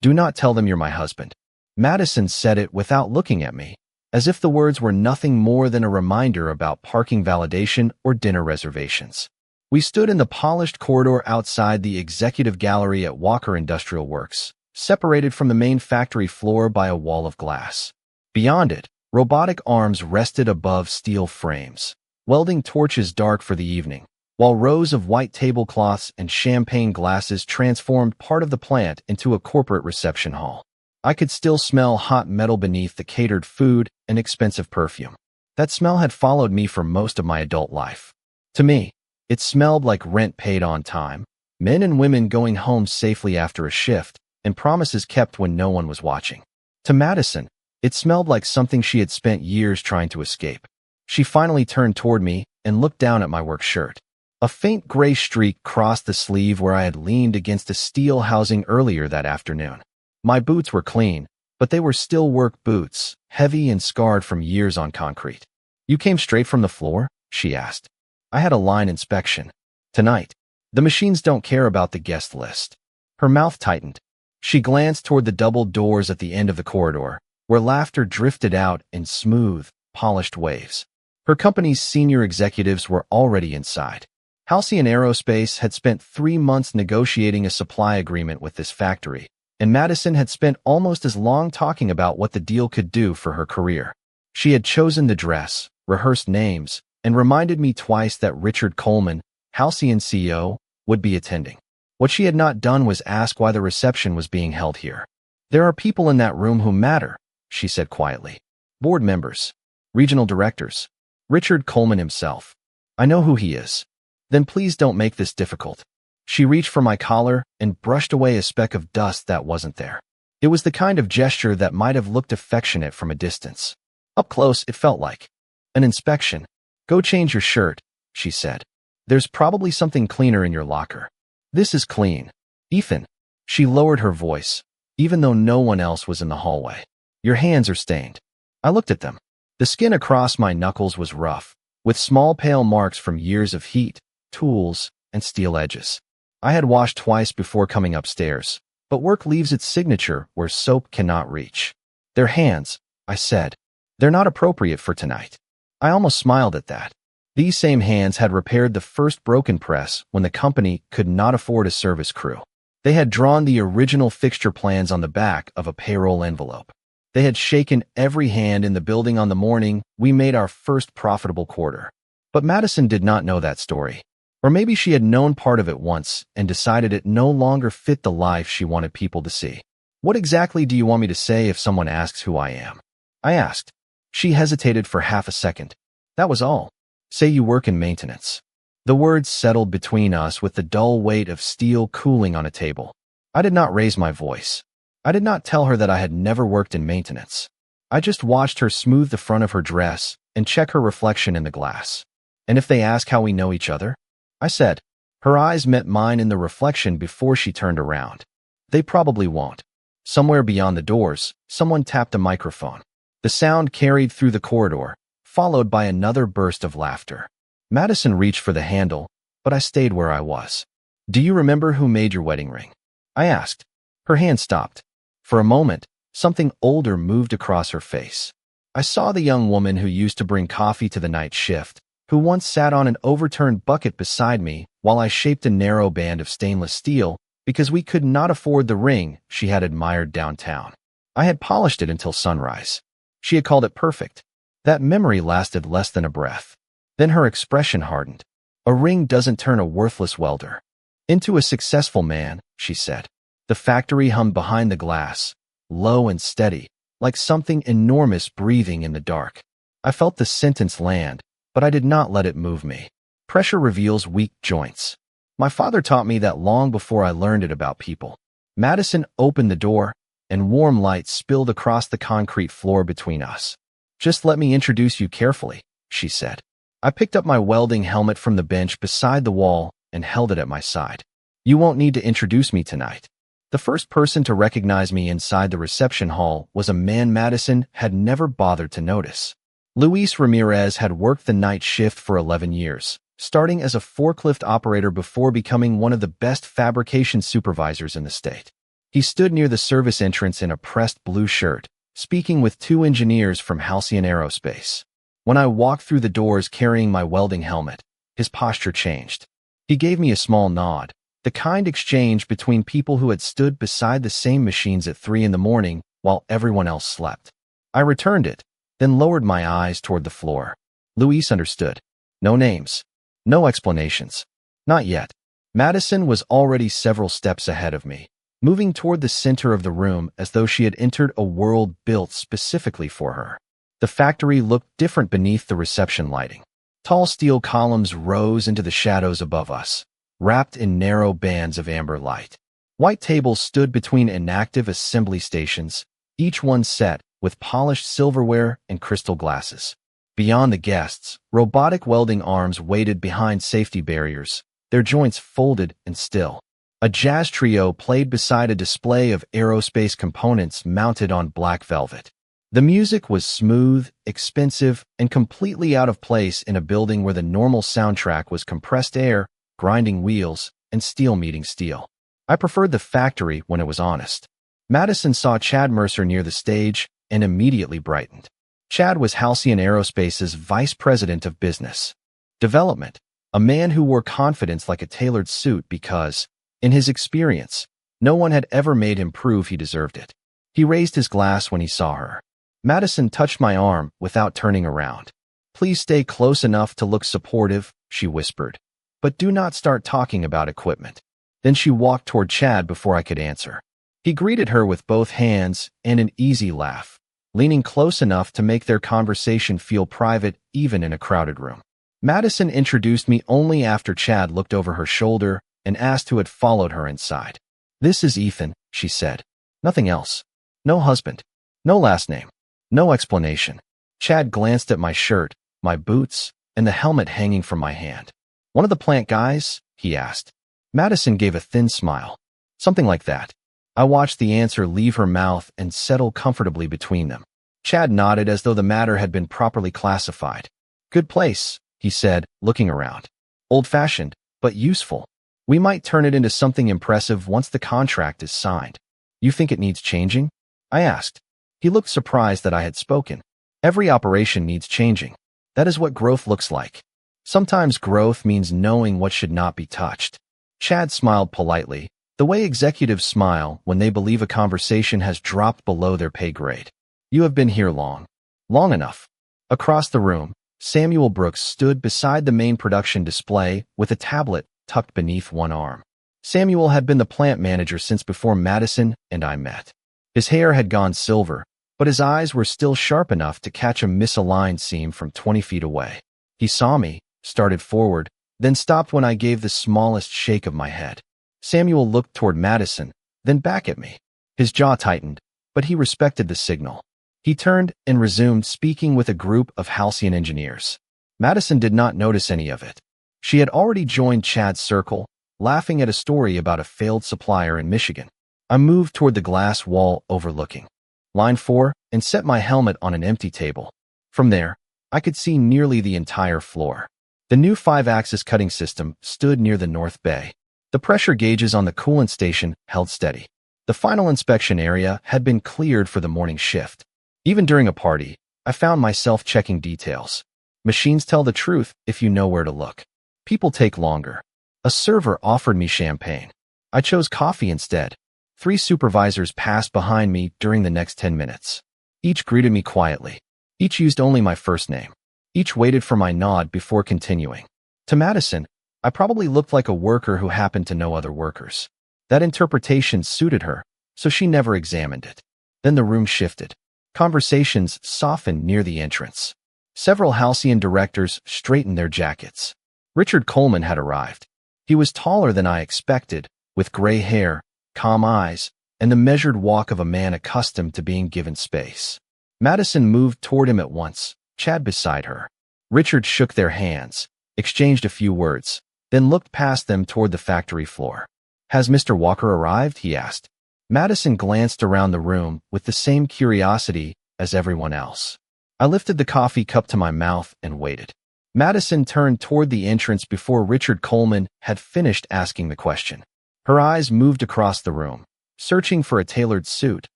Do not tell them you're my husband." Madison said it without looking at me, as if the words were nothing more than a reminder about parking validation or dinner reservations. We stood in the polished corridor outside the executive gallery at Walker Industrial Works, separated from the main factory floor by a wall of glass. Beyond it, robotic arms rested above steel frames, welding torches dark for the evening, while rows of white tablecloths and champagne glasses transformed part of the plant into a corporate reception hall. I could still smell hot metal beneath the catered food and expensive perfume. That smell had followed me for most of my adult life. To me, it smelled like rent paid on time, men and women going home safely after a shift, and promises kept when no one was watching. To Madison, it smelled like something she had spent years trying to escape. She finally turned toward me and looked down at my work shirt. A faint gray streak crossed the sleeve where I had leaned against a steel housing earlier that afternoon. My boots were clean, but they were still work boots, heavy and scarred from years on concrete. "You came straight from the floor?" she asked. "I had a line inspection tonight. The machines don't care about the guest list." Her mouth tightened. She glanced toward the double doors at the end of the corridor, where laughter drifted out in smooth, polished waves. Her company's senior executives were already inside. Halcyon Aerospace had spent 3 months negotiating a supply agreement with this factory, and Madison had spent almost as long talking about what the deal could do for her career. She had chosen the dress, rehearsed names, and reminded me twice that Richard Coleman, Halcyon CEO, would be attending. What she had not done was ask why the reception was being held here. "There are people in that room who matter," she said quietly. "Board members, regional directors, Richard Coleman himself. I know who he is." "Then please don't make this difficult." She reached for my collar and brushed away a speck of dust that wasn't there. It was the kind of gesture that might have looked affectionate from a distance. Up close, it felt like an inspection. "Go change your shirt," she said. "There's probably something cleaner in your locker." "This is clean. Ethan." She lowered her voice, even though no one else was in the hallway. "Your hands are stained." I looked at them. The skin across my knuckles was rough, with small pale marks from years of heat, tools, and steel edges. I had washed twice before coming upstairs, but work leaves its signature where soap cannot reach. "Their hands," I said. "They're not appropriate for tonight." I almost smiled at that. These same hands had repaired the first broken press when the company could not afford a service crew. They had drawn the original fixture plans on the back of a payroll envelope. They had shaken every hand in the building on the morning we made our first profitable quarter. But Madison did not know that story. Or maybe she had known part of it once and decided it no longer fit the life she wanted people to see. "What exactly do you want me to say if someone asks who I am?" I asked. She hesitated for half a second. "That was all. Say you work in maintenance." The words settled between us with the dull weight of steel cooling on a table. I did not raise my voice. I did not tell her that I had never worked in maintenance. I just watched her smooth the front of her dress and check her reflection in the glass. "And if they ask how we know each other?" I said. Her eyes met mine in the reflection before she turned around. "They probably won't." Somewhere beyond the doors, someone tapped a microphone. The sound carried through the corridor, followed by another burst of laughter. Madison reached for the handle, but I stayed where I was. "Do you remember who made your wedding ring?" I asked. Her hand stopped. For a moment, something older moved across her face. I saw the young woman who used to bring coffee to the night shift, who once sat on an overturned bucket beside me while I shaped a narrow band of stainless steel because we could not afford the ring she had admired downtown. I had polished it until sunrise. She had called it perfect. That memory lasted less than a breath. Then her expression hardened. "A ring doesn't turn a worthless welder into a successful man," she said. The factory hummed behind the glass, low and steady, like something enormous breathing in the dark. I felt the sentence land, but I did not let it move me. Pressure reveals weak joints. My father taught me that long before I learned it about people. Madison opened the door, and warm light spilled across the concrete floor between us. "Just let me introduce you carefully," she said. I picked up my welding helmet from the bench beside the wall and held it at my side. "You won't need to introduce me tonight." The first person to recognize me inside the reception hall was a man Madison had never bothered to notice. Luis Ramirez had worked the night shift for 11 years, starting as a forklift operator before becoming one of the best fabrication supervisors in the state. He stood near the service entrance in a pressed blue shirt, speaking with two engineers from Halcyon Aerospace. When I walked through the doors carrying my welding helmet, his posture changed. He gave me a small nod, the kind exchanged between people who had stood beside the same machines at 3 in the morning while everyone else slept. I returned it, then lowered my eyes toward the floor. Luis understood. No names. No explanations. Not yet. Madison was already several steps ahead of me, moving toward the center of the room as though she had entered a world built specifically for her. The factory looked different beneath the reception lighting. Tall steel columns rose into the shadows above us, wrapped in narrow bands of amber light. White tables stood between inactive assembly stations, each one set with polished silverware and crystal glasses. Beyond the guests, robotic welding arms waited behind safety barriers, their joints folded and still. A jazz trio played beside a display of aerospace components mounted on black velvet. The music was smooth, expensive, and completely out of place in a building where the normal soundtrack was compressed air, grinding wheels, and steel meeting steel. I preferred the factory when it was honest. Madison saw Chad Mercer near the stage and immediately brightened. Chad was Halcyon Aerospace's vice president of business development, a man who wore confidence like a tailored suit because, in his experience, no one had ever made him prove he deserved it. He raised his glass when he saw her. Madison touched my arm without turning around. "Please stay close enough to look supportive," she whispered. "But do not start talking about equipment." Then she walked toward Chad before I could answer. He greeted her with both hands and an easy laugh, leaning close enough to make their conversation feel private even in a crowded room. Madison introduced me only after Chad looked over her shoulder and asked who had followed her inside. "This is Ethan," she said. "Nothing else. No husband. No last name. No explanation." Chad glanced at my shirt, my boots, and the helmet hanging from my hand. "One of the plant guys?" he asked. Madison gave a thin smile. "Something like that." I watched the answer leave her mouth and settle comfortably between them. Chad nodded as though the matter had been properly classified. "Good place," he said, looking around. "Old-fashioned, but useful. We might turn it into something impressive once the contract is signed." "You think it needs changing?" I asked. He looked surprised that I had spoken. "Every operation needs changing. That is what growth looks like. Sometimes growth means knowing what should not be touched." Chad smiled politely, the way executives smile when they believe a conversation has dropped below their pay grade. "You have been here long. Long enough." Across the room, Samuel Brooks stood beside the main production display with a tablet tucked beneath one arm. Samuel had been the plant manager since before Madison and I met. His hair had gone silver, but his eyes were still sharp enough to catch a misaligned seam from 20 feet away. He saw me, started forward, then stopped when I gave the smallest shake of my head. Samuel looked toward Madison, then back at me. His jaw tightened, but he respected the signal. He turned and resumed speaking with a group of Halcyon engineers. Madison did not notice any of it. She had already joined Chad's circle, laughing at a story about a failed supplier in Michigan. I moved toward the glass wall overlooking Line 4 and set my helmet on an empty table. From there, I could see nearly the entire floor. The new 5-axis cutting system stood near the north bay. The pressure gauges on the coolant station held steady. The final inspection area had been cleared for the morning shift. Even during a party, I found myself checking details. Machines tell the truth if you know where to look. People take longer. A server offered me champagne. I chose coffee instead. 3 supervisors passed behind me during the next 10 minutes. Each greeted me quietly. Each used only my first name. Each waited for my nod before continuing. To Madison, I probably looked like a worker who happened to know other workers. That interpretation suited her, so she never examined it. Then the room shifted. Conversations softened near the entrance. Several Halcyon directors straightened their jackets. Richard Coleman had arrived. He was taller than I expected, with gray hair, calm eyes, and the measured walk of a man accustomed to being given space. Madison moved toward him at once, Chad beside her. Richard shook their hands, exchanged a few words, then looked past them toward the factory floor. "Has Mr. Walker arrived?" he asked. Madison glanced around the room with the same curiosity as everyone else. I lifted the coffee cup to my mouth and waited. Madison turned toward the entrance before Richard Coleman had finished asking the question. Her eyes moved across the room, searching for a tailored suit,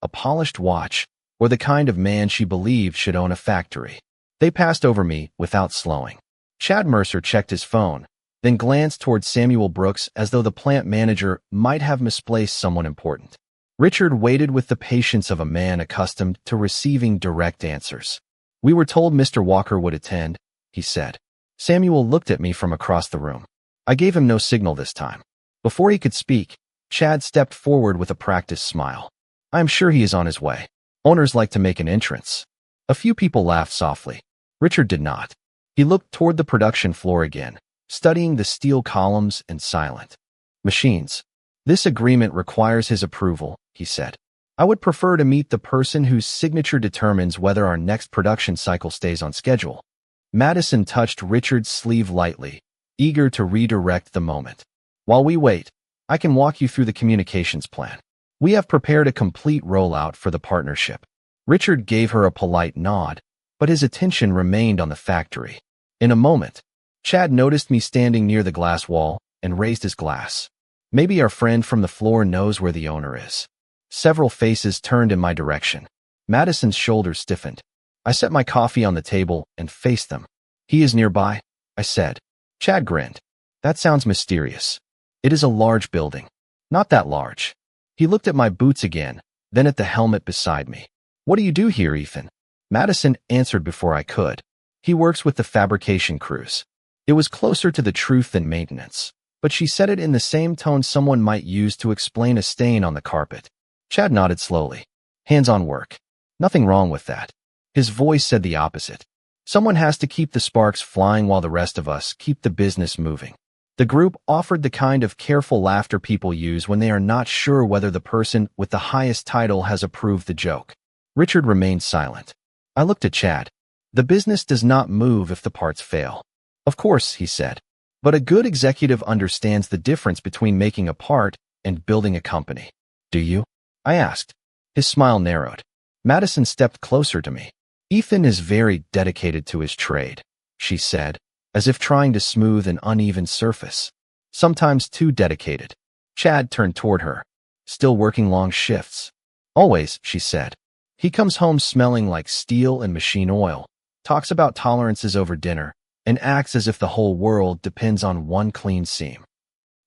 a polished watch, or the kind of man she believed should own a factory. They passed over me without slowing. Chad Mercer checked his phone, then glanced toward Samuel Brooks as though the plant manager might have misplaced someone important. Richard waited with the patience of a man accustomed to receiving direct answers. "We were told Mr. Walker would attend," he said. Samuel looked at me from across the room. I gave him no signal this time. Before he could speak, Chad stepped forward with a practiced smile. "I am sure he is on his way. Owners like to make an entrance." A few people laughed softly. Richard did not. He looked toward the production floor again, studying the steel columns and silent. "Machines. This agreement requires his approval," he said. "I would prefer to meet the person whose signature determines whether our next production cycle stays on schedule." Madison touched Richard's sleeve lightly, eager to redirect the moment. "While we wait, I can walk you through the communications plan. We have prepared a complete rollout for the partnership." Richard gave her a polite nod, but his attention remained on the factory. In a moment, Chad noticed me standing near the glass wall and raised his glass. "Maybe our friend from the floor knows where the owner is." Several faces turned in my direction. Madison's shoulders stiffened. I set my coffee on the table and faced them. "He is nearby," I said. Chad grinned. "That sounds mysterious. It is a large building." "Not that large." He looked at my boots again, then at the helmet beside me. "What do you do here, Ethan?" Madison answered before I could. "He works with the fabrication crews." It was closer to the truth than maintenance, but she said it in the same tone someone might use to explain a stain on the carpet. Chad nodded slowly. "Hands-on work. Nothing wrong with that." His voice said the opposite. "Someone has to keep the sparks flying while the rest of us keep the business moving." The group offered the kind of careful laughter people use when they are not sure whether the person with the highest title has approved the joke. Richard remained silent. I looked at Chad. "The business does not move if the parts fail." "Of course," he said. "But a good executive understands the difference between making a part and building a company." "Do you?" I asked. His smile narrowed. Madison stepped closer to me. "Ethan is very dedicated to his trade," she said, as if trying to smooth an uneven surface. "Sometimes too dedicated." Chad turned toward her. "Still working long shifts?" "Always," she said. "He comes home smelling like steel and machine oil, talks about tolerances over dinner, and acts as if the whole world depends on one clean seam."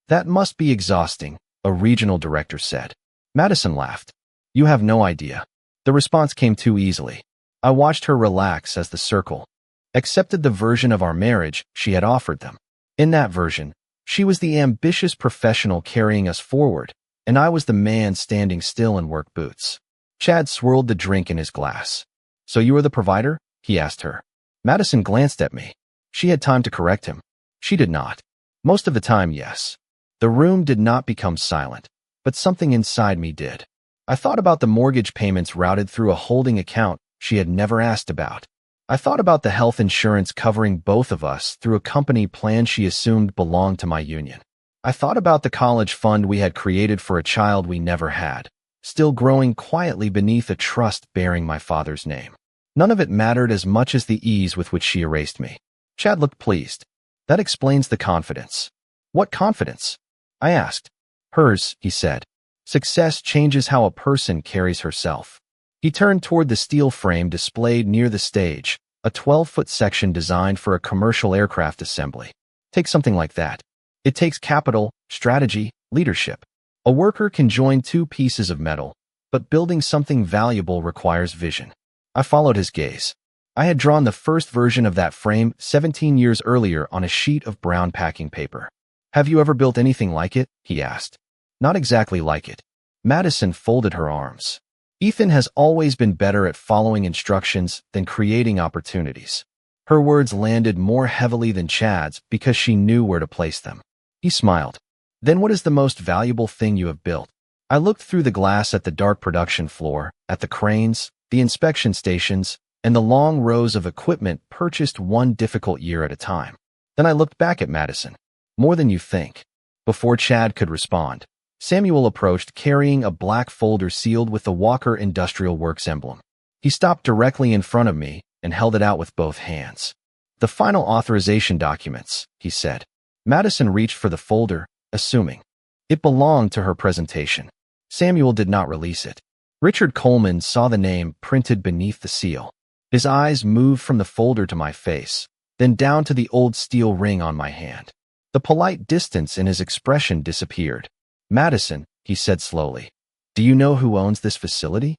"That must be exhausting," a regional director said. Madison laughed. "You have no idea." The response came too easily. I watched her relax as the circle accepted the version of our marriage she had offered them. In that version, she was the ambitious professional carrying us forward, and I was the man standing still in work boots. Chad swirled the drink in his glass. "So you are the provider?" he asked her. Madison glanced at me. She had time to correct him. She did not. Most of the time, yes. The room did not become silent, but something inside me did. I thought about the mortgage payments routed through a holding account she had never asked about. I thought about the health insurance covering both of us through a company plan she assumed belonged to my union. I thought about the college fund we had created for a child we never had, still growing quietly beneath a trust bearing my father's name. None of it mattered as much as the ease with which she erased me. Chad looked pleased. "That explains the confidence." "What confidence?" I asked. "Hers," he said. "Success changes how a person carries herself." He turned toward the steel frame displayed near the stage, a 12-foot section designed for a commercial aircraft assembly. Take something like that. It takes capital, strategy, leadership. A worker can join two pieces of metal, but building something valuable requires vision. I followed his gaze. I had drawn the first version of that frame 17 years earlier on a sheet of brown packing paper. "Have you ever built anything like it?" he asked. "Not exactly like it." Madison folded her arms. "Ethan has always been better at following instructions than creating opportunities." Her words landed more heavily than Chad's because she knew where to place them. He smiled. "Then what is the most valuable thing you have built?" I looked through the glass at the dark production floor, at the cranes, the inspection stations, and the long rows of equipment purchased one difficult year at a time. Then I looked back at Madison. "More than you think." Before Chad could respond, Samuel approached carrying a black folder sealed with the Walker Industrial Works emblem. He stopped directly in front of me and held it out with both hands. "The final authorization documents," he said. Madison reached for the folder, assuming it belonged to her presentation. Samuel did not release it. Richard Coleman saw the name printed beneath the seal. His eyes moved from the folder to my face, then down to the old steel ring on my hand. The polite distance in his expression disappeared. "Madison," he said slowly, "do you know who owns this facility?"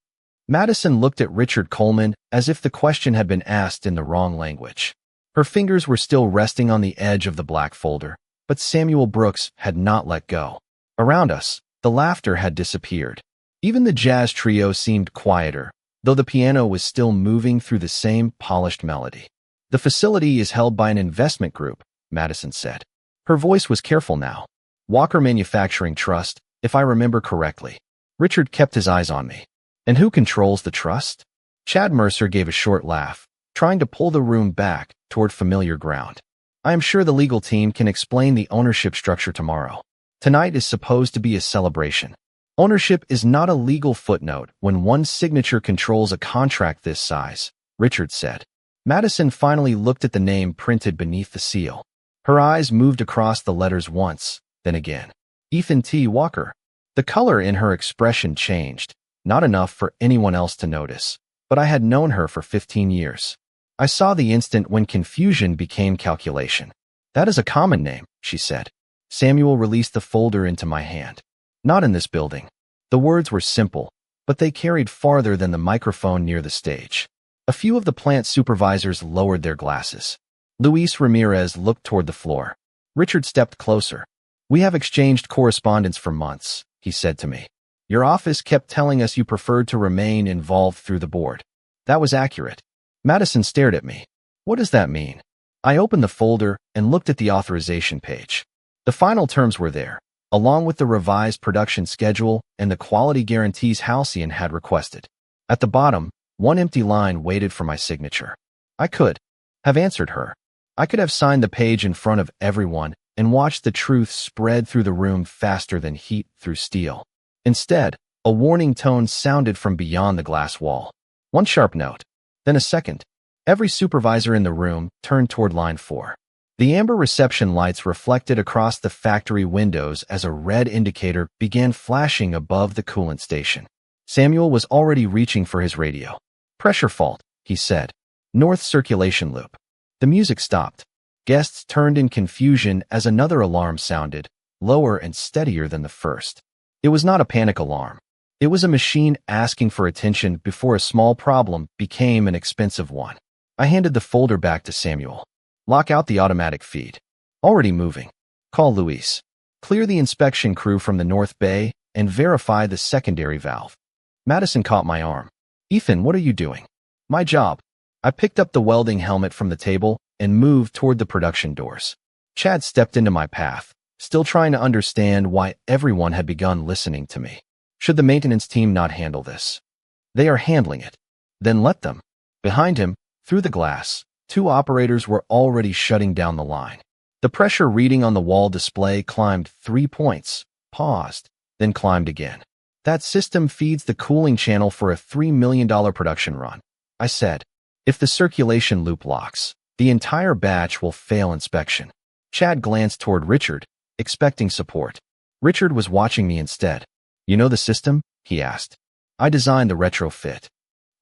Madison looked at Richard Coleman as if the question had been asked in the wrong language. Her fingers were still resting on the edge of the black folder, but Samuel Brooks had not let go. Around us, the laughter had disappeared. Even the jazz trio seemed quieter, though the piano was still moving through the same polished melody. "The facility is held by an investment group," Madison said. Her voice was careful now. "Walker Manufacturing Trust, if I remember correctly." Richard kept his eyes on me. "And who controls the trust?" Chad Mercer gave a short laugh, trying to pull the room back toward familiar ground. "I am sure the legal team can explain the ownership structure tomorrow. Tonight is supposed to be a celebration. Ownership is not a legal footnote when one signature controls a contract this size," Richard said. Madison finally looked at the name printed beneath the seal. Her eyes moved across the letters once, then again. "Ethan T. Walker." The color in her expression changed, not enough for anyone else to notice, but I had known her for 15 years. I saw the instant when confusion became calculation. "That is a common name," she said. Samuel released the folder into my hand. "Not in this building." The words were simple, but they carried farther than the microphone near the stage. A few of the plant supervisors lowered their glasses. Luis Ramirez looked toward the floor. Richard stepped closer. "We have exchanged correspondence for months," he said to me. "Your office kept telling us you preferred to remain involved through the board." That was accurate. Madison stared at me. "What does that mean?" I opened the folder and looked at the authorization page. The final terms were there, along with the revised production schedule and the quality guarantees Halcyon had requested. At the bottom, one empty line waited for my signature. I could have answered her. I could have signed the page in front of everyone and watched the truth spread through the room faster than heat through steel. Instead, a warning tone sounded from beyond the glass wall. One sharp note, then a second. Every supervisor in the room turned toward line 4. The amber reception lights reflected across the factory windows as a red indicator began flashing above the coolant station. Samuel was already reaching for his radio. "Pressure fault," he said. "North circulation loop." The music stopped. Guests turned in confusion as another alarm sounded, lower and steadier than the first. It was not a panic alarm. It was a machine asking for attention before a small problem became an expensive one. I handed the folder back to Samuel. "Lock out the automatic feed." "Already moving." "Call Luis. Clear the inspection crew from the North Bay and verify the secondary valve." Madison caught my arm. "Ethan, what are you doing?" "My job." I picked up the welding helmet from the table and moved toward the production doors. Chad stepped into my path, still trying to understand why everyone had begun listening to me. "Should the maintenance team not handle this?" "They are handling it." "Then let them." Behind him, through the glass, 2 operators were already shutting down the line. The pressure reading on the wall display climbed 3 points, paused, then climbed again. "That system feeds the cooling channel for a $3 million production run," I said. "If the circulation loop locks, the entire batch will fail inspection." Chad glanced toward Richard, expecting support. Richard was watching me instead. "You know the system?" he asked. "I designed the retrofit."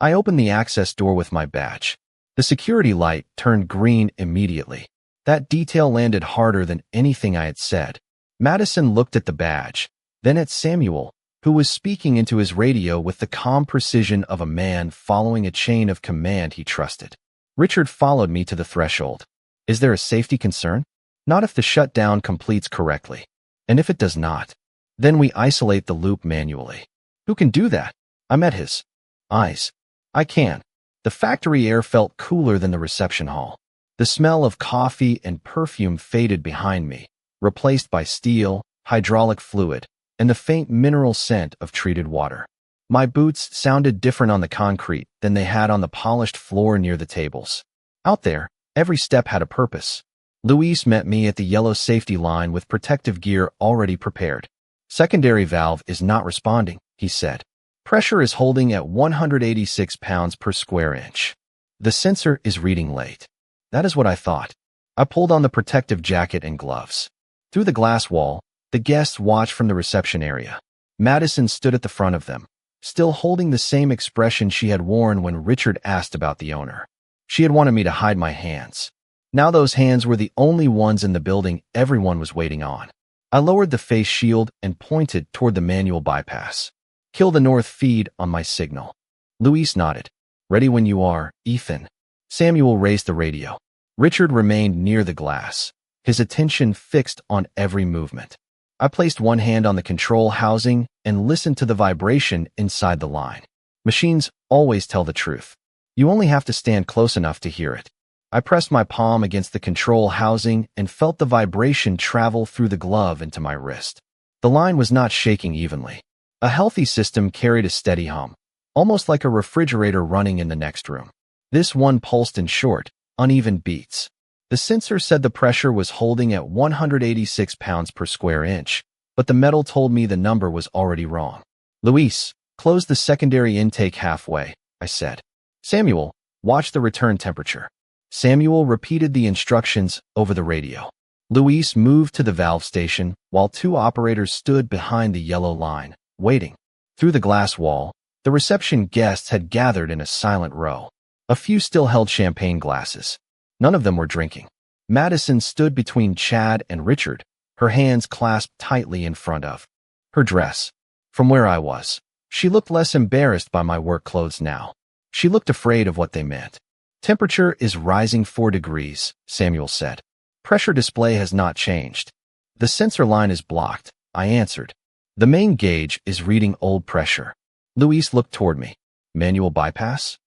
I opened the access door with my badge. The security light turned green immediately. That detail landed harder than anything I had said. Madison looked at the badge, then at Samuel, who was speaking into his radio with the calm precision of a man following a chain of command he trusted. Richard followed me to the threshold. "Is there a safety concern?" "Not if the shutdown completes correctly. And if it does not, then we isolate the loop manually." "Who can do that?" I met his eyes. "I can." The factory air felt cooler than the reception hall. The smell of coffee and perfume faded behind me, replaced by steel, hydraulic fluid, and the faint mineral scent of treated water. My boots sounded different on the concrete than they had on the polished floor near the tables. Out there, every step had a purpose. Luis met me at the yellow safety line with protective gear already prepared. "Secondary valve is not responding," he said. "Pressure is holding at 186 pounds per square inch. The sensor is reading late." That is what I thought. I pulled on the protective jacket and gloves. Through the glass wall, the guests watched from the reception area. Madison stood at the front of them, still holding the same expression she had worn when Richard asked about the owner. She had wanted me to hide my hands. Now those hands were the only ones in the building everyone was waiting on. I lowered the face shield and pointed toward the manual bypass. Kill the north feed on my signal. Luis nodded. Ready when you are, Ethan. Samuel raised the radio. Richard remained near the glass, his attention fixed on every movement. I placed one hand on the control housing and listened to the vibration inside the line. Machines always tell the truth. You only have to stand close enough to hear it. I pressed my palm against the control housing and felt the vibration travel through the glove into my wrist. The line was not shaking evenly. A healthy system carried a steady hum, almost like a refrigerator running in the next room. This one pulsed in short, uneven beats. The sensor said the pressure was holding at 186 pounds per square inch, but the metal told me the number was already wrong. Luis, close the secondary intake halfway, I said. Samuel, watch the return temperature. Samuel repeated the instructions over the radio. Luis moved to the valve station while two operators stood behind the yellow line, waiting. Through the glass wall, the reception guests had gathered in a silent row. A few still held champagne glasses. None of them were drinking. Madison stood between Chad and Richard, her hands clasped tightly in front of her dress. From where I was, she looked less embarrassed by my work clothes now. She looked afraid of what they meant. Temperature is rising 4 degrees, Samuel said. Pressure display has not changed. The sensor line is blocked, I answered. The main gauge is reading old pressure. Luis looked toward me. Manual bypass?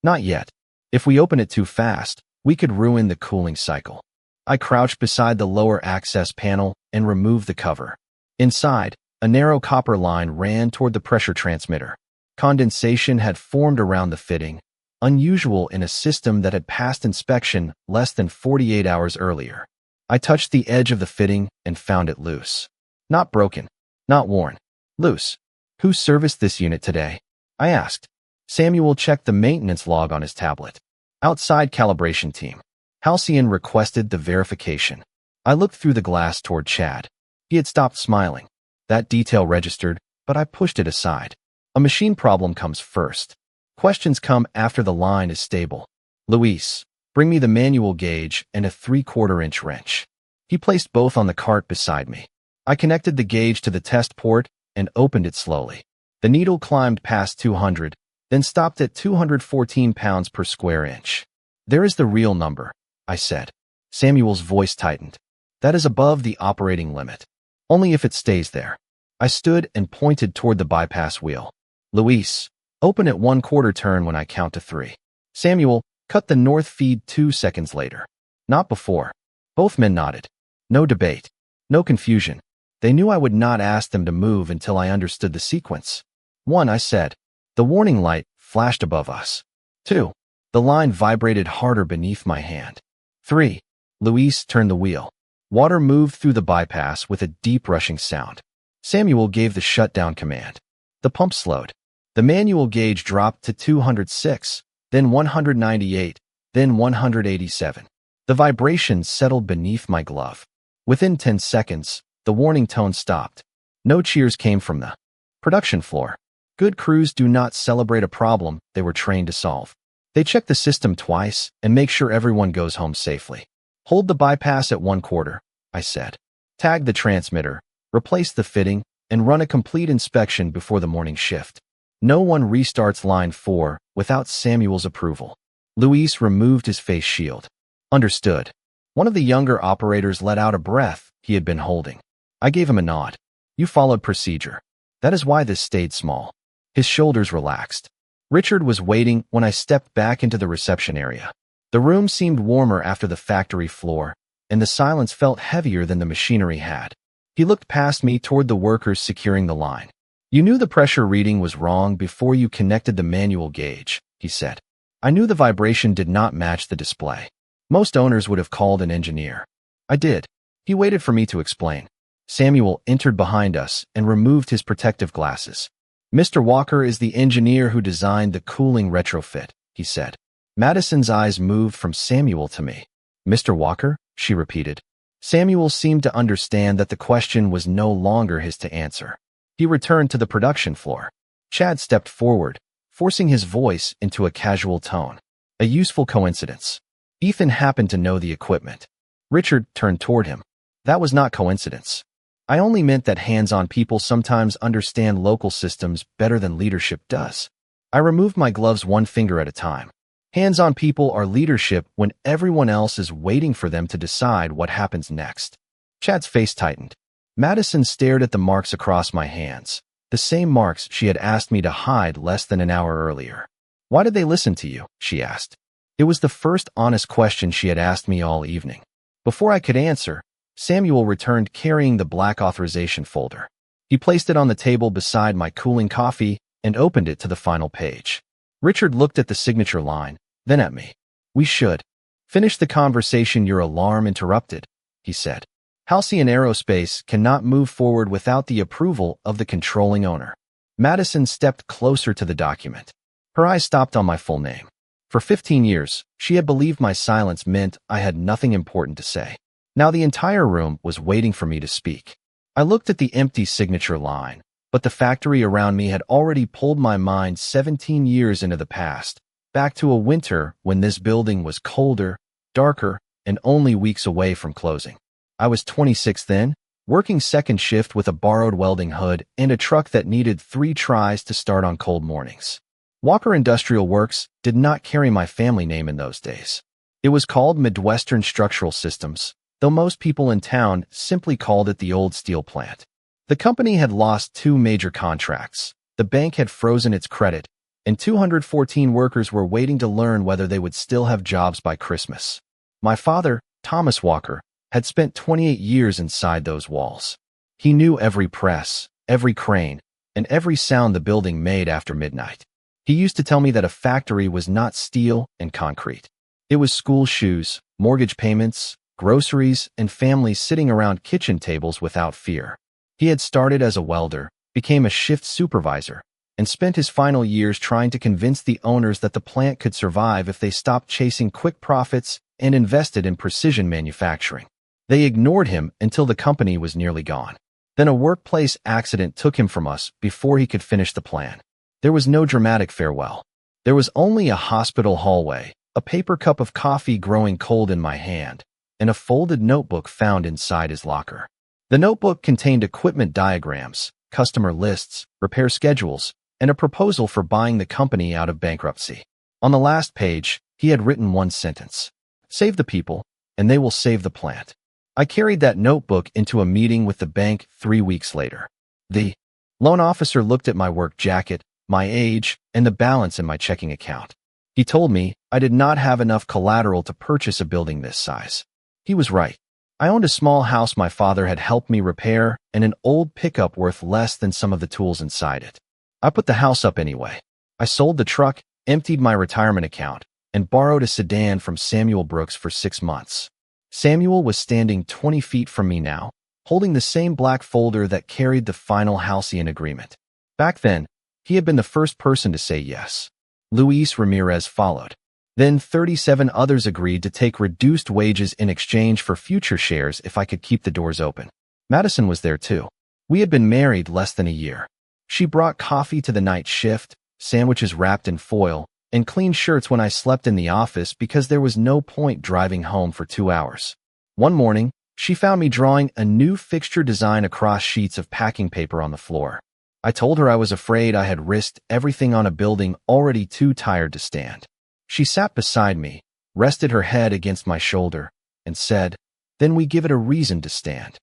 Not yet. If we open it too fast, we could ruin the cooling cycle. I crouched beside the lower access panel and removed the cover. Inside, a narrow copper line ran toward the pressure transmitter. Condensation had formed around the fitting, unusual in a system that had passed inspection less than 48 hours earlier. I touched the edge of the fitting and found it loose. Not broken, not worn. Loose. Who serviced this unit today? I asked. Samuel checked the maintenance log on his tablet. Outside calibration team. Halcyon requested the verification. I looked through the glass toward Chad. He had stopped smiling. That detail registered, but I pushed it aside. A machine problem comes first. Questions come after the line is stable. Luis, bring me the manual gauge and a 3/4-inch wrench. He placed both on the cart beside me. I connected the gauge to the test port and opened it slowly. The needle climbed past 200, then stopped at 214 pounds per square inch. There is the real number, I said. Samuel's voice tightened. That is above the operating limit. Only if it stays there. I stood and pointed toward the bypass wheel. Luis, open at 1/4 turn when I count to 3. Samuel, cut the north feed 2 seconds later. Not before. Both men nodded. No debate. No confusion. They knew I would not ask them to move until I understood the sequence. 1, I said. The warning light flashed above us. 2. The line vibrated harder beneath my hand. 3. Luis turned the wheel. Water moved through the bypass with a deep rushing sound. Samuel gave the shutdown command. The pump slowed. The manual gauge dropped to 206, then 198, then 187. The vibration settled beneath my glove. Within 10 seconds, the warning tone stopped. No cheers came from the production floor. Good crews do not celebrate a problem they were trained to solve. They check the system twice and make sure everyone goes home safely. Hold the bypass at 1/4, I said. Tag the transmitter, replace the fitting, and run a complete inspection before the morning shift. No one restarts line 4 without Samuel's approval. Luis removed his face shield. Understood. One of the younger operators let out a breath he had been holding. I gave him a nod. You followed procedure. That is why this stayed small. His shoulders relaxed. Richard was waiting when I stepped back into the reception area. The room seemed warmer after the factory floor, and the silence felt heavier than the machinery had. He looked past me toward the workers securing the line. You knew the pressure reading was wrong before you connected the manual gauge, he said. I knew the vibration did not match the display. Most owners would have called an engineer. I did. He waited for me to explain. Samuel entered behind us and removed his protective glasses. Mr. Walker is the engineer who designed the cooling retrofit, he said. Madison's eyes moved from Samuel to me. Mr. Walker? She repeated. Samuel seemed to understand that the question was no longer his to answer. He returned to the production floor. Chad stepped forward, forcing his voice into a casual tone. A useful coincidence. Ethan happened to know the equipment. Richard turned toward him. That was not coincidence. I only meant that hands-on people sometimes understand local systems better than leadership does. I removed my gloves one finger at a time. Hands-on people are leadership when everyone else is waiting for them to decide what happens next. Chad's face tightened. Madison stared at the marks across my hands, the same marks she had asked me to hide less than an hour earlier. Why did they listen to you? She asked. It was the first honest question she had asked me all evening. Before I could answer, Samuel returned carrying the black authorization folder. He placed it on the table beside my cooling coffee and opened it to the final page. Richard looked at the signature line, then at me. We should finish the conversation. Your alarm interrupted, he said. Halcyon Aerospace cannot move forward without the approval of the controlling owner. Madison stepped closer to the document. Her eyes stopped on my full name. For 15 years, she had believed my silence meant I had nothing important to say. Now the entire room was waiting for me to speak. I looked at the empty signature line, but the factory around me had already pulled my mind 17 years into the past, back to a winter when this building was colder, darker, and only weeks away from closing. I was 26 then, working second shift with a borrowed welding hood and a truck that needed 3 tries to start on cold mornings. Walker Industrial Works did not carry my family name in those days. It was called Midwestern Structural Systems, though most people in town simply called it the old steel plant. The company had lost 2 major contracts, the bank had frozen its credit, and 214 workers were waiting to learn whether they would still have jobs by Christmas. My father, Thomas Walker, had spent 28 years inside those walls. He knew every press, every crane, and every sound the building made after midnight. He used to tell me that a factory was not steel and concrete. It was school shoes, mortgage payments, groceries, and families sitting around kitchen tables without fear. He had started as a welder, became a shift supervisor, and spent his final years trying to convince the owners that the plant could survive if they stopped chasing quick profits and invested in precision manufacturing. They ignored him until the company was nearly gone. Then a workplace accident took him from us before he could finish the plan. There was no dramatic farewell. There was only a hospital hallway, a paper cup of coffee growing cold in my hand, and a folded notebook found inside his locker. The notebook contained equipment diagrams, customer lists, repair schedules, and a proposal for buying the company out of bankruptcy. On the last page, he had written one sentence: "Save the people, and they will save the plant." I carried that notebook into a meeting with the bank 3 weeks later. The loan officer looked at my work jacket, my age, and the balance in my checking account. He told me I did not have enough collateral to purchase a building this size. He was right. I owned a small house my father had helped me repair and an old pickup worth less than some of the tools inside it. I put the house up anyway. I sold the truck, emptied my retirement account, and borrowed a sedan from Samuel Brooks for 6 months. Samuel was standing 20 feet from me now, holding the same black folder that carried the final Halcyon agreement. Back then, he had been the first person to say yes. Luis Ramirez followed. Then 37 others agreed to take reduced wages in exchange for future shares if I could keep the doors open. Madison was there too. We had been married less than a year. She brought coffee to the night shift, sandwiches wrapped in foil, and clean shirts when I slept in the office because there was no point driving home for 2 hours. One morning, she found me drawing a new fixture design across sheets of packing paper on the floor. I told her I was afraid I had risked everything on a building already too tired to stand. She sat beside me, rested her head against my shoulder, and said, "Then we give it a reason to stand."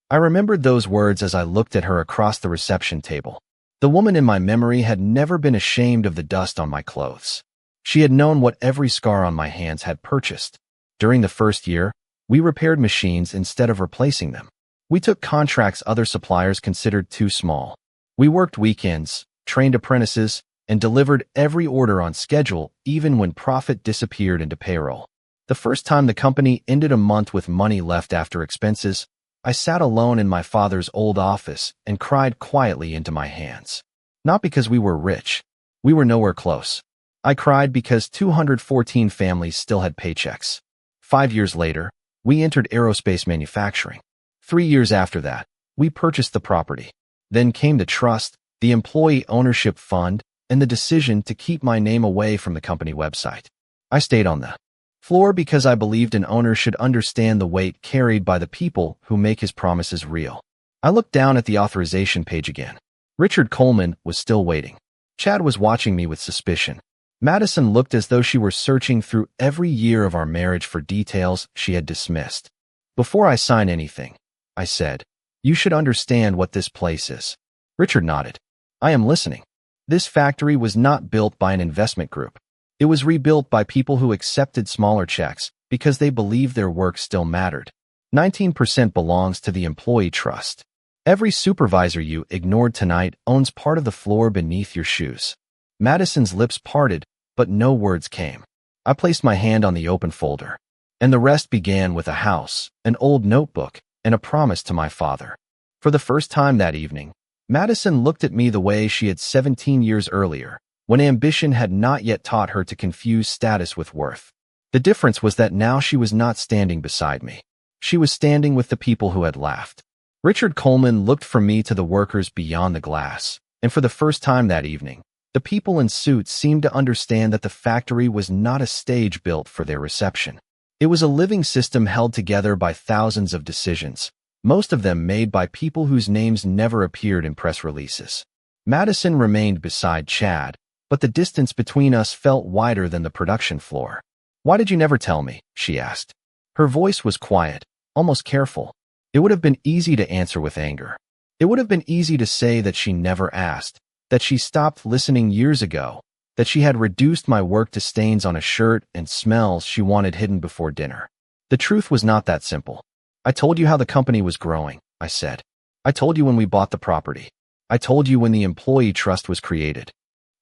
I remembered those words as I looked at her across the reception table. The woman in my memory had never been ashamed of the dust on my clothes. She had known what every scar on my hands had purchased. During the first year, we repaired machines instead of replacing them. We took contracts other suppliers considered too small. We worked weekends, trained apprentices, and delivered every order on schedule even when profit disappeared into payroll. The first time the company ended a month with money left after expenses, I sat alone in my father's old office and cried quietly into my hands. Not because we were rich. We were nowhere close. I cried because 214 families still had paychecks. 5 years later, we entered aerospace manufacturing. 3 years after that, we purchased the property. Then came the trust, the employee ownership fund, and the decision to keep my name away from the company website. I stayed on the floor because I believed an owner should understand the weight carried by the people who make his promises real. I looked down at the authorization page again. Richard Coleman was still waiting. Chad was watching me with suspicion. Madison looked as though she were searching through every year of our marriage for details she had dismissed. Before I sign anything, I said, you should understand what this place is. Richard nodded. I am listening. This factory was not built by an investment group. It was rebuilt by people who accepted smaller checks because they believed their work still mattered. 19% belongs to the employee trust. Every supervisor you ignored tonight owns part of the floor beneath your shoes. Madison's lips parted, but no words came. I placed my hand on the open folder. And the rest began with a house, an old notebook, and a promise to my father. For the first time that evening, Madison looked at me the way she had 17 years earlier, when ambition had not yet taught her to confuse status with worth. The difference was that now she was not standing beside me. She was standing with the people who had laughed. Richard Coleman looked from me to the workers beyond the glass, and for the first time that evening, the people in suits seemed to understand that the factory was not a stage built for their reception. It was a living system held together by thousands of decisions, most of them made by people whose names never appeared in press releases. Madison remained beside Chad, but the distance between us felt wider than the production floor. Why did you never tell me? She asked. Her voice was quiet, almost careful. It would have been easy to answer with anger. It would have been easy to say that she never asked, that she stopped listening years ago, that she had reduced my work to stains on a shirt and smells she wanted hidden before dinner. The truth was not that simple. I told you how the company was growing, I said. I told you when we bought the property. I told you when the employee trust was created.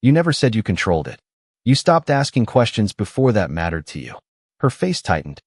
You never said you controlled it. You stopped asking questions before that mattered to you. Her face tightened.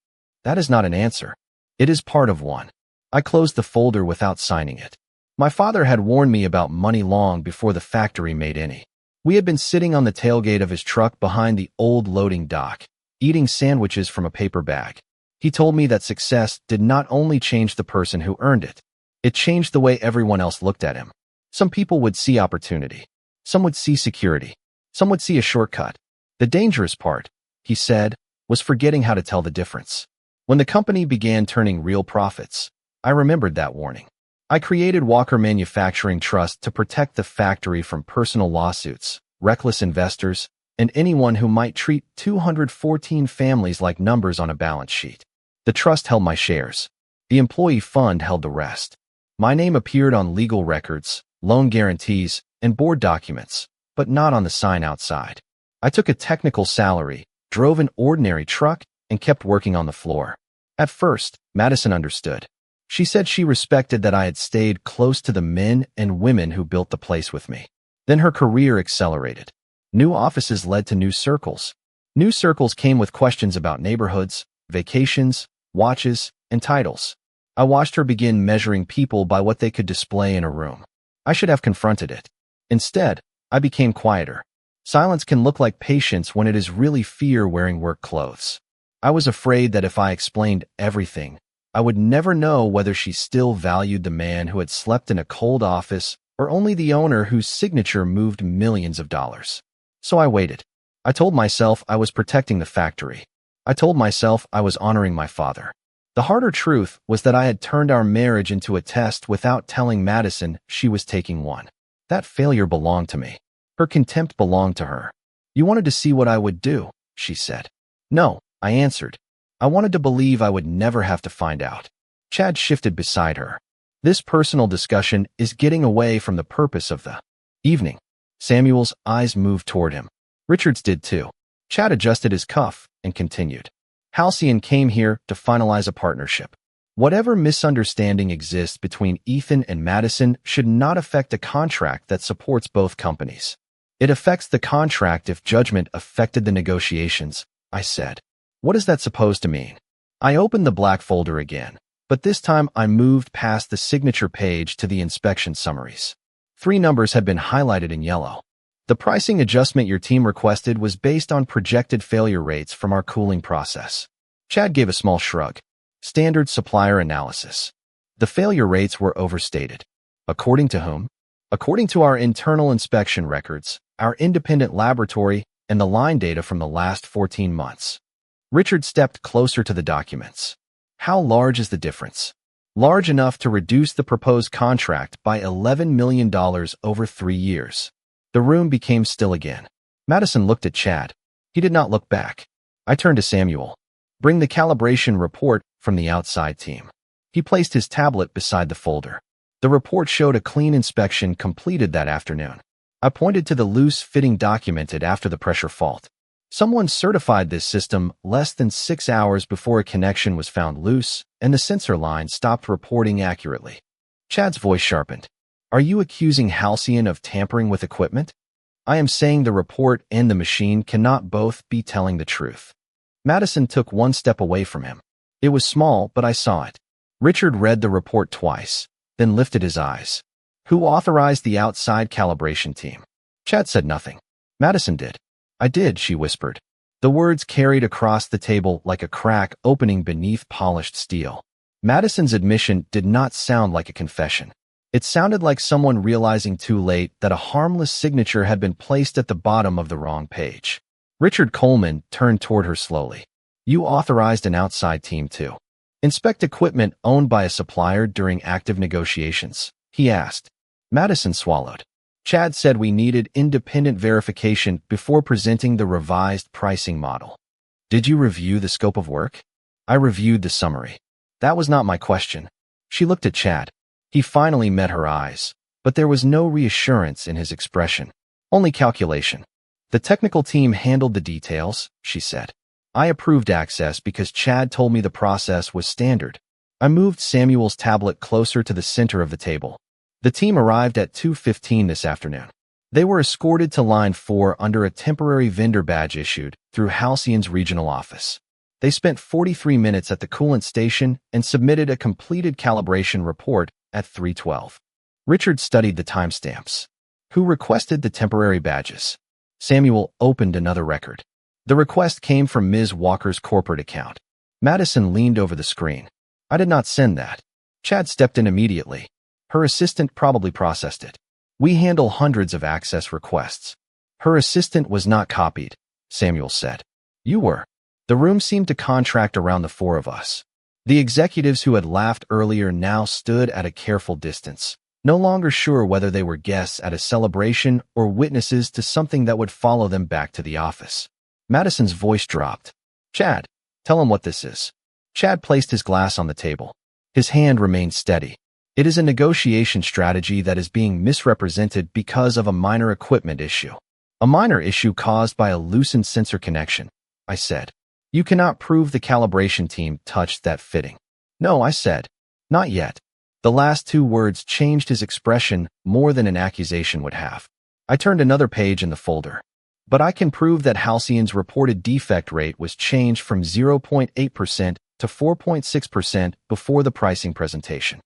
That is not an answer. It is part of one. I closed the folder without signing it. My father had warned me about money long before the factory made any. We had been sitting on the tailgate of his truck behind the old loading dock, eating sandwiches from a paper bag. He told me that success did not only change the person who earned it, it changed the way everyone else looked at him. Some people would see opportunity. Some would see security. Some would see a shortcut. The dangerous part, he said, was forgetting how to tell the difference. When the company began turning real profits, I remembered that warning. I created Walker Manufacturing Trust to protect the factory from personal lawsuits, reckless investors, and anyone who might treat 214 families like numbers on a balance sheet. The trust held my shares. The employee fund held the rest. My name appeared on legal records, loan guarantees, and board documents, but not on the sign outside. I took a technical salary, drove an ordinary truck, and kept working on the floor. At first, Madison understood. She said she respected that I had stayed close to the men and women who built the place with me. Then her career accelerated. New offices led to new circles. New circles came with questions about neighborhoods, vacations, watches, and titles. I watched her begin measuring people by what they could display in a room. I should have confronted it. Instead, I became quieter. Silence can look like patience when it is really fear wearing work clothes. I was afraid that if I explained everything, I would never know whether she still valued the man who had slept in a cold office or only the owner whose signature moved millions of dollars. So I waited. I told myself I was protecting the factory. I told myself I was honoring my father. The harder truth was that I had turned our marriage into a test without telling Madison she was taking one. That failure belonged to me. Her contempt belonged to her. You wanted to see what I would do, she said. No, I answered. I wanted to believe I would never have to find out. Chad shifted beside her. This personal discussion is getting away from the purpose of the evening. Samuel's eyes moved toward him. Richard's did too. Chad adjusted his cuff and continued. Halcyon came here to finalize a partnership. Whatever misunderstanding exists between Ethan and Madison should not affect a contract that supports both companies. It affects the contract if judgment affected the negotiations, I said. What is that supposed to mean? I opened the black folder again, but this time I moved past the signature page to the inspection summaries. 3 numbers had been highlighted in yellow. The pricing adjustment your team requested was based on projected failure rates from our cooling process. Chad gave a small shrug. Standard supplier analysis. The failure rates were overstated. According to whom? According to our internal inspection records, our independent laboratory, and the line data from the last 14 months. Richard stepped closer to the documents. How large is the difference? Large enough to reduce the proposed contract by $11 million over 3 years. The room became still again. Madison looked at Chad. He did not look back. I turned to Samuel. Bring the calibration report from the outside team. He placed his tablet beside the folder. The report showed a clean inspection completed that afternoon. I pointed to the loose fitting documented after the pressure fault. Someone certified this system less than 6 hours before a connection was found loose and the sensor line stopped reporting accurately. Chad's voice sharpened. Are you accusing Halcyon of tampering with equipment? I am saying the report and the machine cannot both be telling the truth. Madison took one step away from him. It was small, but I saw it. Richard read the report twice, then lifted his eyes. Who authorized the outside calibration team? Chad said nothing. Madison did. I did, she whispered. The words carried across the table like a crack opening beneath polished steel. Madison's admission did not sound like a confession. It sounded like someone realizing too late that a harmless signature had been placed at the bottom of the wrong page. Richard Coleman turned toward her slowly. You authorized an outside team to inspect equipment owned by a supplier during active negotiations, he asked. Madison swallowed. Chad said we needed independent verification before presenting the revised pricing model. Did you review the scope of work? I reviewed the summary. That was not my question. She looked at Chad. He finally met her eyes, but there was no reassurance in his expression, only calculation. The technical team handled the details, she said. I approved access because Chad told me the process was standard. I moved Samuel's tablet closer to the center of the table. The team arrived at 2:15 this afternoon. They were escorted to line 4 under a temporary vendor badge issued through Halcyon's regional office. They spent 43 minutes at the coolant station and submitted a completed calibration report at 3:12. Richard studied the timestamps. Who requested the temporary badges? Samuel opened another record. The request came from Ms. Walker's corporate account. Madison leaned over the screen. I did not send that. Chad stepped in immediately. Her assistant probably processed it. We handle hundreds of access requests. Her assistant was not copied, Samuel said. You were. The room seemed to contract around the 4 of us. The executives who had laughed earlier now stood at a careful distance, no longer sure whether they were guests at a celebration or witnesses to something that would follow them back to the office. Madison's voice dropped. Chad, tell him what this is. Chad placed his glass on the table. His hand remained steady. It is a negotiation strategy that is being misrepresented because of a minor equipment issue. A minor issue caused by a loosened sensor connection, I said. You cannot prove the calibration team touched that fitting. No, I said. Not yet. The last 2 words changed his expression more than an accusation would have. I turned another page in the folder. But I can prove that Halcyon's reported defect rate was changed from 0.8% to 4.6% before the pricing presentation.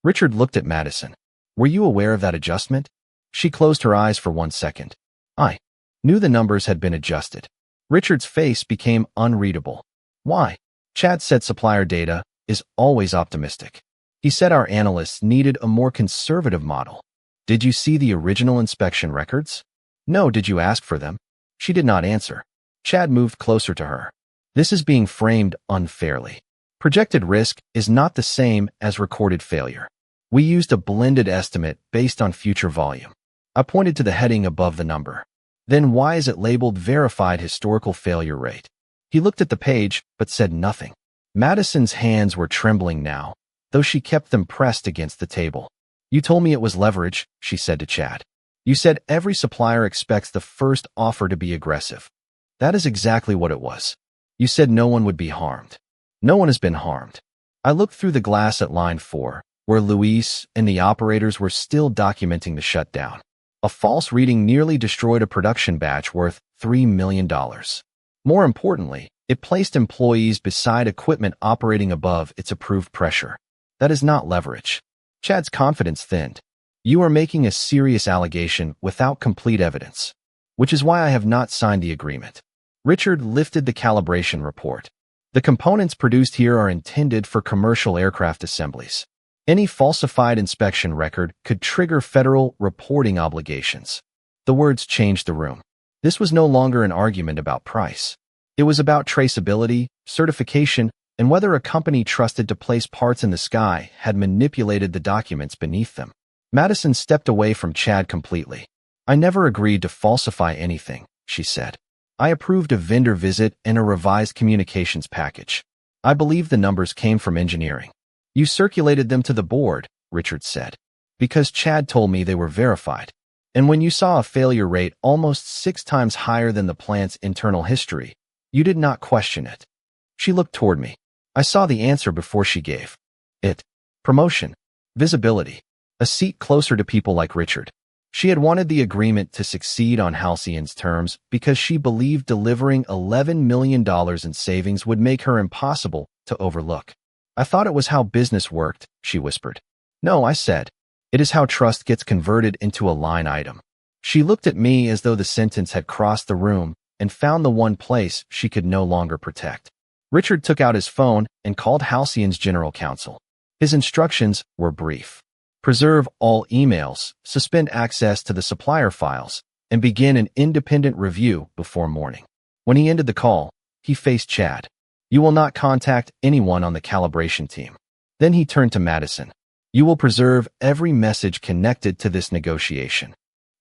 Richard looked at Madison. Were you aware of that adjustment? She closed her eyes for 1 second. I knew the numbers had been adjusted. Richard's face became unreadable. Why? Chad said supplier data is always optimistic. He said our analysts needed a more conservative model. Did you see the original inspection records? No, did you ask for them? She did not answer. Chad moved closer to her. This is being framed unfairly. Projected risk is not the same as recorded failure. We used a blended estimate based on future volume. I pointed to the heading above the number. Then why is it labeled verified historical failure rate? He looked at the page, but said nothing. Madison's hands were trembling now, though she kept them pressed against the table. You told me it was leverage, she said to Chad. You said every supplier expects the first offer to be aggressive. That is exactly what it was. You said no one would be harmed. No one has been harmed. I looked through the glass at line 4, where Luis and the operators were still documenting the shutdown. A false reading nearly destroyed a production batch worth $3 million. More importantly, it placed employees beside equipment operating above its approved pressure. That is not leverage. Chad's confidence thinned. You are making a serious allegation without complete evidence, which is why I have not signed the agreement. Richard lifted the calibration report. The components produced here are intended for commercial aircraft assemblies. Any falsified inspection record could trigger federal reporting obligations. The words changed the room. This was no longer an argument about price. It was about traceability, certification, and whether a company trusted to place parts in the sky had manipulated the documents beneath them. Madison stepped away from Chad completely. "I never agreed to falsify anything," she said. "I approved a vendor visit and a revised communications package. I believe the numbers came from engineering." "You circulated them to the board," Richard said, "because Chad told me they were verified. And when you saw a failure rate almost 6 times higher than the plant's internal history, you did not question it." She looked toward me. I saw the answer before she gave it. Promotion, visibility, a seat closer to people like Richard. She had wanted the agreement to succeed on Halcyon's terms because she believed delivering $11 million in savings would make her impossible to overlook. "I thought it was how business worked," she whispered. "No," I said. "It is how trust gets converted into a line item." She looked at me as though the sentence had crossed the room and found the one place she could no longer protect. Richard took out his phone and called Halcyon's general counsel. His instructions were brief. Preserve all emails, suspend access to the supplier files, and begin an independent review before morning. When he ended the call, he faced Chad. "You will not contact anyone on the calibration team." Then he turned to Madison. "You will preserve every message connected to this negotiation."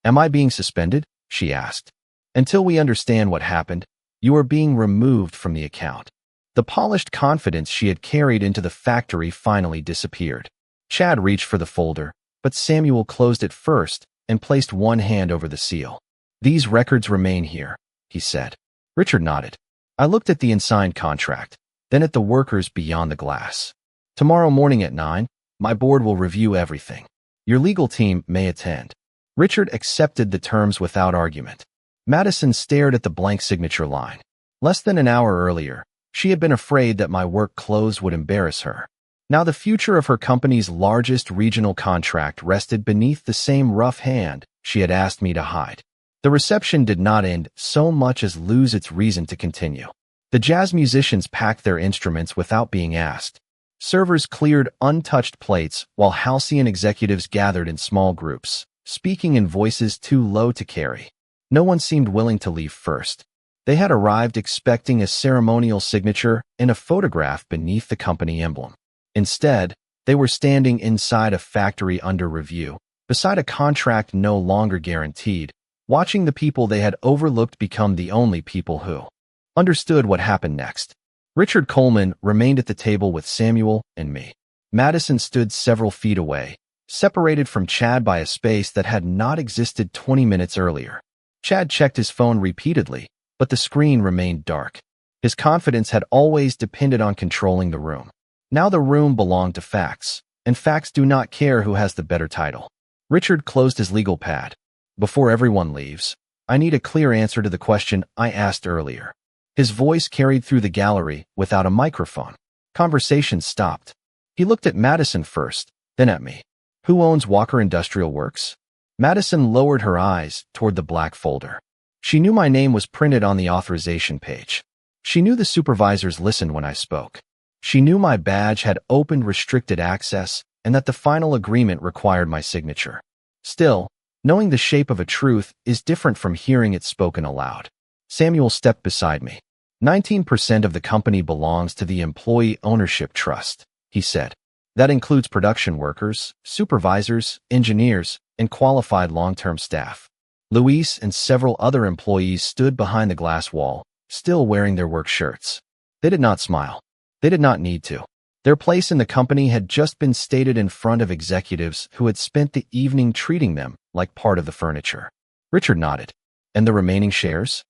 "Am I being suspended?" she asked. "Until we understand what happened, you are being removed from the account." The polished confidence she had carried into the factory finally disappeared. Chad reached for the folder, but Samuel closed it first and placed one hand over the seal. "These records remain here," he said. Richard nodded. I looked at the unsigned contract, then at the workers beyond the glass. "Tomorrow morning at 9, my board will review everything. Your legal team may attend." Richard accepted the terms without argument. Madison stared at the blank signature line. Less than an hour earlier, she had been afraid that my work clothes would embarrass her. Now the future of her company's largest regional contract rested beneath the same rough hand she had asked me to hide. The reception did not end so much as lose its reason to continue. The jazz musicians packed their instruments without being asked. Servers cleared untouched plates while Halcyon executives gathered in small groups, speaking in voices too low to carry. No one seemed willing to leave first. They had arrived expecting a ceremonial signature and a photograph beneath the company emblem. Instead, they were standing inside a factory under review, beside a contract no longer guaranteed, watching the people they had overlooked become the only people who understood what happened next. Richard Coleman remained at the table with Samuel and me. Madison stood several feet away, separated from Chad by a space that had not existed 20 minutes earlier. Chad checked his phone repeatedly, but the screen remained dark. His confidence had always depended on controlling the room. Now the room belonged to facts, and facts do not care who has the better title. Richard closed his legal pad. "Before everyone leaves, I need a clear answer to the question I asked earlier." His voice carried through the gallery without a microphone. Conversation stopped. He looked at Madison first, then at me. "Who owns Walker Industrial Works?" Madison lowered her eyes toward the black folder. She knew my name was printed on the authorization page. She knew the supervisors listened when I spoke. She knew my badge had opened restricted access and that the final agreement required my signature. Still, knowing the shape of a truth is different from hearing it spoken aloud. Samuel stepped beside me. 19% of the company belongs to the Employee Ownership Trust, he said. That includes production workers, supervisors, engineers, and qualified long-term staff. Luis and several other employees stood behind the glass wall, still wearing their work shirts. They did not smile. They did not need to. Their place in the company had just been stated in front of executives who had spent the evening treating them like part of the furniture. Richard nodded. "And the remaining shares?"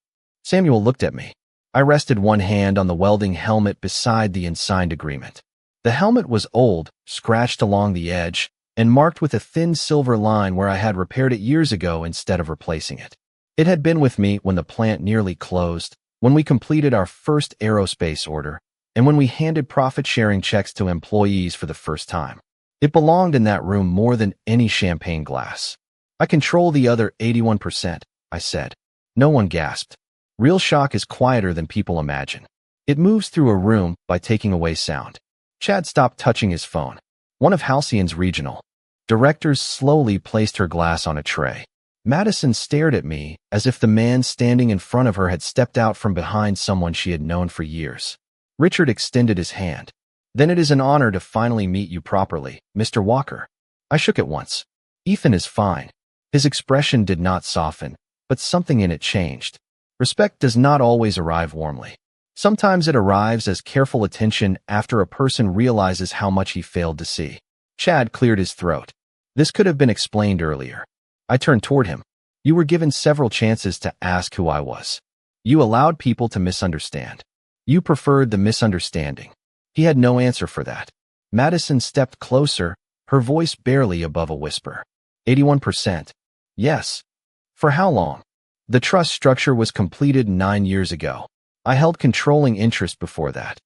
Samuel looked at me. I rested one hand on the welding helmet beside the unsigned agreement. The helmet was old, scratched along the edge, and marked with a thin silver line where I had repaired it years ago instead of replacing it. It had been with me when the plant nearly closed, when we completed our first aerospace order, and when we handed profit-sharing checks to employees for the first time. It belonged in that room more than any champagne glass. "I control the other 81%, I said. No one gasped. Real shock is quieter than people imagine. It moves through a room by taking away sound. Chad stopped touching his phone. One of Halcyon's regional directors slowly placed her glass on a tray. Madison stared at me as if the man standing in front of her had stepped out from behind someone she had known for years. Richard extended his hand. "Then it is an honor to finally meet you properly, Mr. Walker." I shook it once. "Ethan is fine." His expression did not soften, but something in it changed. Respect does not always arrive warmly. Sometimes it arrives as careful attention after a person realizes how much he failed to see. Chad cleared his throat. This could have been explained earlier. I turned toward him. "You were given several chances to ask who I was. You allowed people to misunderstand. You preferred the misunderstanding." He had no answer for that. Madison stepped closer, her voice barely above a whisper. 81%. Yes. For how long? The trust structure was completed 9 years ago. I held controlling interest before that.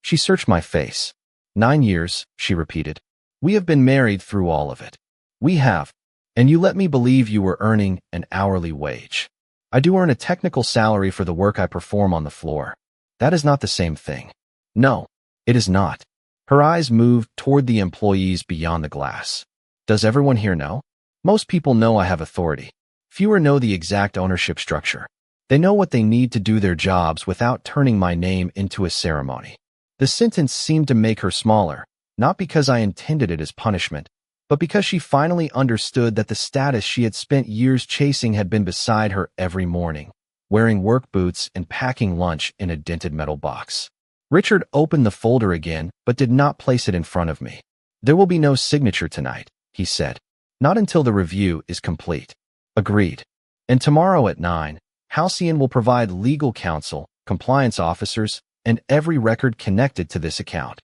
She searched my face. 9 years, she repeated. We have been married through all of it. We have. And you let me believe you were earning an hourly wage. I do earn a technical salary for the work I perform on the floor. That is not the same thing. No, it is not. Her eyes moved toward the employees beyond the glass. Does everyone here know? Most people know I have authority. Fewer know the exact ownership structure. They know what they need to do their jobs without turning my name into a ceremony. The sentence seemed to make her smaller, not because I intended it as punishment, but because she finally understood that the status she had spent years chasing had been beside her every morning, wearing work boots and packing lunch in a dented metal box. Richard opened the folder again, but did not place it in front of me. There will be no signature tonight, he said. Not until the review is complete. Agreed. And tomorrow at 9, Halcyon will provide legal counsel, compliance officers, and every record connected to this account.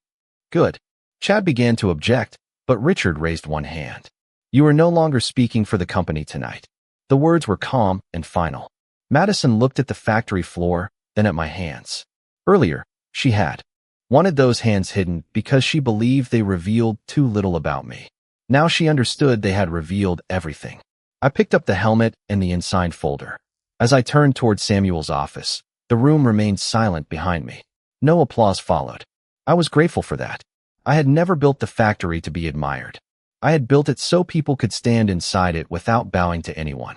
Good. Chad began to object, but Richard raised one hand. You are no longer speaking for the company tonight. The words were calm and final. Madison looked at the factory floor, then at my hands. Earlier, she had wanted those hands hidden because she believed they revealed too little about me. Now she understood they had revealed everything. I picked up the helmet and the unsigned folder. As I turned toward Samuel's office, the room remained silent behind me. No applause followed. I was grateful for that. I had never built the factory to be admired. I had built it so people could stand inside it without bowing to anyone.